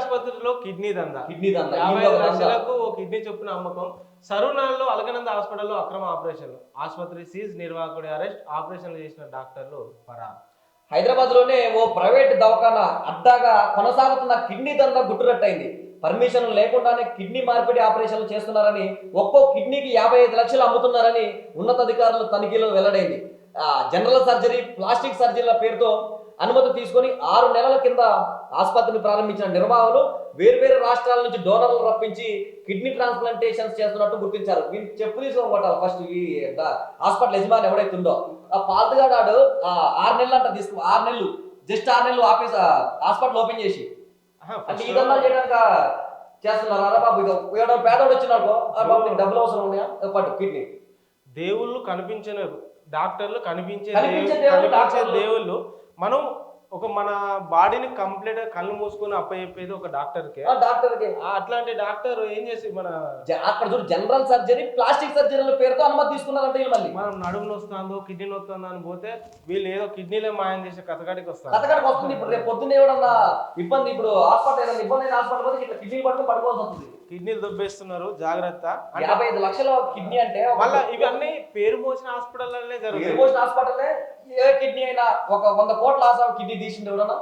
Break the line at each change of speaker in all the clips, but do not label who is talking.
ఆసుపత్రిలో కిడ్నీ దందా
కిడ్నీ దందా
55 లక్షలకు ఓ కిడ్నీ చొప్పున అమ్మకం. సరూనాల్లో అలకనంద హాస్పిటల్లో అక్రమ ఆపరేషన్లు. ఆసుపత్రి సీజ్, నిర్వాహకుడి అరెస్ట్. ఆపరేషన్లు చేసిన డాక్టర్లు పరారు.
హైదరాబాద్ లోనే ఓ ప్రైవేట్ దవాఖానా అడ్డాగా కొనసాగుతున్న కిడ్నీ దందా గుట్టురట్టయింది. పర్మిషన్ లేకుండానే కిడ్నీ మార్పిడి ఆపరేషన్లు చేస్తున్నారని, ఒక్కో కిడ్నీకి 55 లక్షలు అమ్ముతున్నారని ఉన్నతాధికారులు తనిఖీలో వెల్లడైంది. జనరల్ సర్జరీ, ప్లాస్టిక్ సర్జరీల పేరుతో అనుమతి తీసుకొని 6 నెలల కింద ఆసుపత్రిని ప్రారంభించిన నిర్వాహకులు వేర్వేరు రాష్ట్రాల నుంచి డోనర్లు రప్పించి కిడ్నీ ట్రాన్స్ప్లాంటేషన్స్ చేస్తున్నట్టు గుర్తించారు. వీళ్ళు చెప్పు తీసుకోవాలి ఫస్ట్. ఈ హాస్పిటల్ యజమాని ఎవడైతే ఉందో ఆ పాల్తగాడాడు 6 నెలలు అంట తీసుకు 6 నెలలు జస్ట్ 6 నెలలు ఆఫీస్ హాస్పిటల్ ఓపెన్ చేసి అంటే ఇదంతా చేయడానికి చేస్తున్నారు. అరా బాబు, ఇక పేదోడు వచ్చినాకో బాబు డబ్బులు అవసరం ఉన్నాయా పట్టు కిడ్నీ.
దేవుళ్ళు కనిపించిన డాక్టర్లు కనిపించే దేవుళ్ళు. మనం మన బాడీని కంప్లీట్ గా కళ్ళు మూసుకొని అప్పచెప్పేది ఒక డాక్టర్కే. అట్లాంటి డాక్టర్ ఏం చేసి మన
అక్కడ చూడు జనరల్ సర్జరీ, ప్లాస్టిక్ సర్జరీల పేరుతో అనుమతి తీసుకున్నారంటే మళ్ళీ
మనం నడుము నొస్తుందో కిడ్నీ నొస్తుందో అని పోతే వీళ్ళు ఏదో కిడ్నీలే మాయం చేసే కథకాడికి వస్తారు.
కథకాడికి వస్తుంది. ఇప్పుడు రేపు పొద్దున్న ఏమన్నా ఇబ్బంది, ఇప్పుడు హాస్పిటల్ ఏదైనా ఇబ్బంది అయిన హాస్పిటల్ పోతే ఇట్లా కిడ్నీ పట్టుకుని పడుకోవాల్సి వస్తుంది.
కిడ్నీలు దొబ్బేస్తున్నారు, జాగ్రత్త.
55 లక్షల కిడ్నీ అంటే
మళ్ళీ ఇవన్నీ పేరు మోసిన హాస్పిటల్లోనే జరుగుతాయి.
పేరు మోసిన హాస్పిటల్లే ఏ కిడ్నీ అయినా ఒక 100 కోట్ల ఆశ కిడ్నీ తీసింది ఎవడన్నా.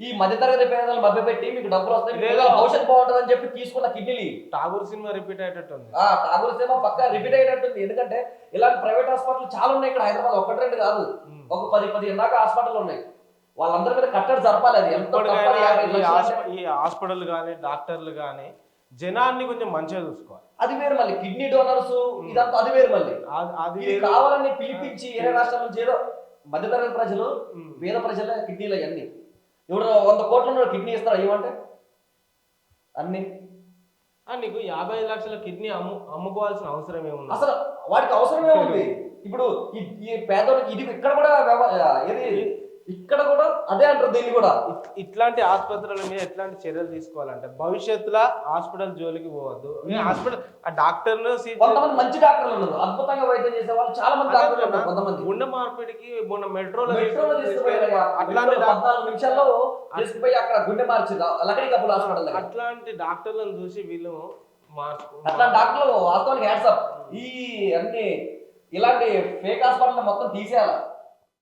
ఈ మధ్యతరగతి పేదలు మభ్య పెట్టి మీకు డబ్బులు వస్తాయి, భవిష్యత్తు బాగుంటుంది అని చెప్పి తీసుకున్న కిడ్నీలు.
ఠాగూర్ సినిమా రిపీట్ అయ్యేటట్టుంది.
ఠాగూర్ సినిమా పక్కా రిపీట్ అయ్యేటట్టుంది. ఎందుకంటే ఇలాంటి ప్రైవేట్ హాస్పిటల్ చాలా ఉన్నాయి ఇక్కడ హైదరాబాద్. 1-2 కాదు, ఒక 10-15 దాకా హాస్పిటల్ ఉన్నాయి. వాళ్ళందరి మీద కట్టడి జరపాలి. అది ఎంత
ఈ హాస్పిటల్ కానీ డాక్టర్లు కానీ జనాన్ని కొంచెం మంచిగా చూసుకోవాలి.
అది వేరు. మళ్ళీ కిడ్నీ డోనర్స్ ఇదంతా అది వేరు. మళ్ళీ అది కావాలని పిలిపించి ఏ రాష్ట్రాల నుంచి ఏదో మధ్యతరగతి ప్రజలు, పేద ప్రజల కిడ్నీలు అవన్నీ ఇప్పుడు 100 కోట్ల కిడ్నీ ఇస్తారు ఏమంటే అన్ని.
నీకు 55 లక్షల కిడ్నీ అమ్ముకోవాల్సిన అవసరం ఏముంది?
అసలు వాడికి అవసరమే ఉంది. ఇప్పుడు ఈ పేదోడికి ఇది ఇక్కడ కూడా ఏది ఇక్కడ కూడా అదే అంటారు. దీన్ని కూడా
ఇట్లాంటి ఆసుపత్రుల మీద ఎట్లాంటి చర్యలు తీసుకోవాలంటే భవిష్యత్తులో హాస్పిటల్ జోలికి పోవద్దు. హాస్పిటల్ ఆ డాక్టర్లు
కొంతమంది మంచి డాక్టర్లు ఉన్నారు, అద్భుతంగా వైద్యం చేసే వాళ్ళు చాలా మంది డాక్టర్లు ఉన్నారు. కొంతమంది
గుండె మార్పిడికి మొన్న మెట్రోలో
అట్లాంటి 14 నిమిషాల్లో తీసుకుపోయి అక్కడ గుండె మార్చి లకడీ కప్పులు హాస్పిటల్.
అట్లాంటి డాక్టర్లను చూసి వీళ్ళు
అట్లాంటి డాక్టర్లు వాస్తవానికి హ్యాట్స్ ఆఫ్. ఈ అన్ని ఇలాంటి ఫేక్ హాస్పిటల్ మొత్తం తీసేయాలి.